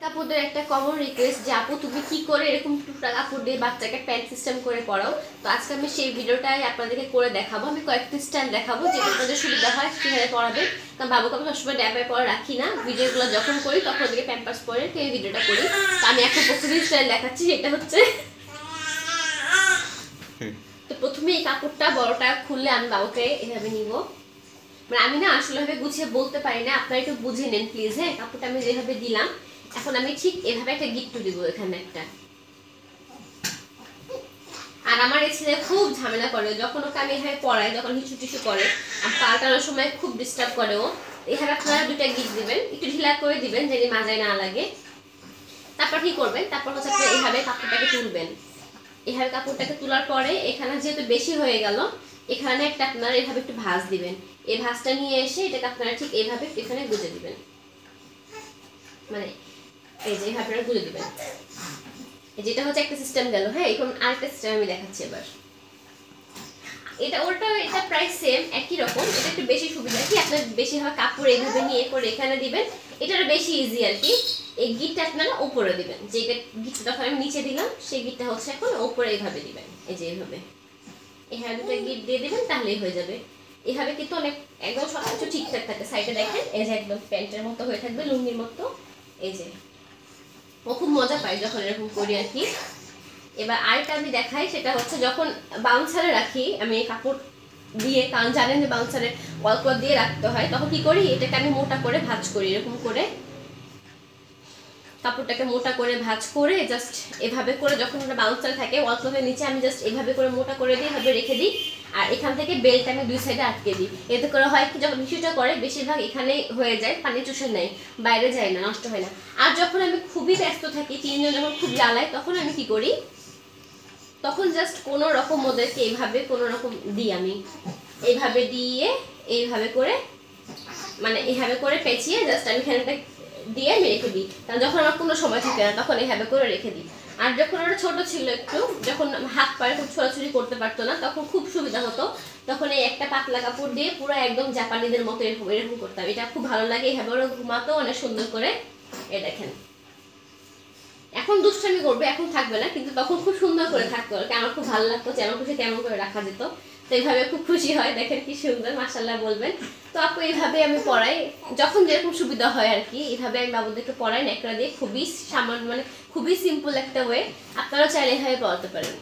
আপুদের একটা common request যে আপু তুমি কি করে এরকম টুকটাক কাপড় দিয়ে বাচ্চাকে প্যান্ট সিস্টেম করে পড়াও। তো আজকে আমি সেই ভিডিওটাই আপনাদেরকে করে দেখাবো। আমি কয়েকটি স্টাইল দেখাবো যেটা আপনাদের সুবিধা হয় সেভাবে পড়াবেন। কারণ বাবুকে আমি সবসময় ড্যাপে পরে রাখি না, ভিডিওগুলো যখন করি তখন ওদেরকে প্যাম্পার্স পরে এই ভিডিওটা করি। তো আমি একটা প্রস্তুতি স্টাইল দেখাচ্ছি, সেটা হচ্ছে তো প্রথমে এই কাপড়টা বড়টা খুললে আমি বাবুকে এভাবে নিব। মানে আমি না আসলে ভাবে গুছিয়ে বলতে পারি না, আপনারা একটু বুঝে নেন প্লিজ। হ্যাঁ, কাপড়টা আমি যেভাবে দিলাম এখন আমি ঠিক এভাবে একটা গিট্টু দিব এখানে একটা। আর আমার এই ছেলে খুব ঝামেলা করে যখন ওকে আমি এভাবে পড়াই, যখন হিসু টিসু করে আর পাল্টানোর সময় খুব ডিস্টার্ব করে ও। এখানে আপনারা দুইটা গিট দিবেন, একটু ঢিলা করে দিবেন যেন মাজায় না লাগে। তারপর কি করবেন, তারপর হচ্ছে আপনি এইভাবে কাপড়টাকে তুলবেন। এভাবে কাপড়টাকে তোলার পরে এখানে যেহেতু বেশি হয়ে গেল, এখানে একটা আপনারা এভাবে একটু ভাঁজ দিবেন। এই ভাঁজটা নিয়ে এসে এটাকে আপনারা ঠিক এইভাবে এখানে গুজে দিবেন, মানে এই যে এইভাবে আপনারা গুজে দিবেন। যেটা হচ্ছে একটা সিস্টেম গেল। হ্যাঁ, এখন আরেকটা সিস্টেম আমি দেখাচ্ছি এবার। এটা ওটা এটা প্রায় সেম একই রকম, এটা একটু বেশি সুবিধা কি আপনার বেশি হয় কাপড় এইভাবে নিয়ে করে এখানে দিবেন, এটার বেশি ইজি আর কি। এই গিটটা আপনারা উপরে দিবেন, যে গিটটা তখন আমি নিচে দিলাম সেই গিটটা হচ্ছে এখন উপরে এইভাবে দিবেন। এই যে এইভাবে এখানে দুটো গিট দিয়ে দিবেন, তাহলেই হয়ে যাবে। এভাবে কিন্তু অনেক একদম সবকিছু ঠিকঠাক থাকে। সাইডে দেখেন এই যে একদম প্যান্টের মতো হয়ে থাকবে, লুঙ্গির মতো। এই যে ও খুব মজা পায় যখন এরকম করি আর কি। এবার আরেকটা আমি দেখাই, সেটা হচ্ছে যখন বাউন্সারে রাখি আমি কাপড় দিয়ে, কারণ জানেন যে বাউন্সারে ওয়ালক্লথ দিয়ে রাখতে হয়, তখন কি করি এটাকে আমি মোটা করে ভাঁজ করি। এরকম করে কাপড়টাকে মোটা করে ভাঁজ করে জাস্ট এভাবে করে যখন ওটা বাউন্সারে থাকে ওয়ালক্লথের নিচে আমি জাস্ট এভাবে করে মোটা করে দিই, এভাবে রেখে দিই। আর এখান থেকে বেল্টটা আমি দুই সাইডে আটকে দিই। এতে করে হয় কি যখন ইস্যুটা করে বেশিরভাগ এখানেই হয়ে যায়, পানি চুষে নেয়, বাইরে যায় না, নষ্ট হয় না। আর যখন আমি খুবই ব্যস্ত থাকি, তিনজন যখন খুব জ্বালায়, তখন আমি কি করি, তখন জাস্ট কোনো রকম ওদেরকে এইভাবে কোনো রকম দিই, আমি এইভাবে দিয়ে এইভাবে করে মানে এইভাবে করে পেঁচিয়ে জাস্ট আমি এখানটা দিয়ে আমি রেখে দিই। কারণ যখন আমার কোনো সময় থাকে না তখন এইভাবে করে রেখে দিই। আর যখন ওরা ছোট ছিল একটু, যখন হাত পায়ে খুব ছোড়াছুড়ি করতে পারতো না, তখন খুব সুবিধা হতো। তখন এই একটা পাতলা কাপড় দিয়ে পুরো একদম জাপানিদের মতো এরকম এরকম করতাম। এটা খুব ভালো লাগে, এইভাবে ওরা ঘুমাতো অনেক সুন্দর করে। এ দেখেন এখন দুষ্টামি করবে, এখন থাকবে না, কিন্তু তখন খুব সুন্দর করে থাকতো আর কি। আমার খুব ভালো লাগতো, যেমন খুশি তেমন করে রাখা যেত। তো এইভাবে খুব খুশি হয়, দেখেন কি সুন্দর, মাশাআল্লাহ বলবেন। তো আপু এইভাবে আমি পড়াই, যখন যেরকম সুবিধা হয় আর কি। এইভাবে আমি বাবুদেরকে পড়াই ন্যাকড়া দিয়ে, খুবই সামান্য মানে খুবই সিম্পল একটা ওয়ে। আপনারা চাইলে এইভাবে পড়াতে পারেন।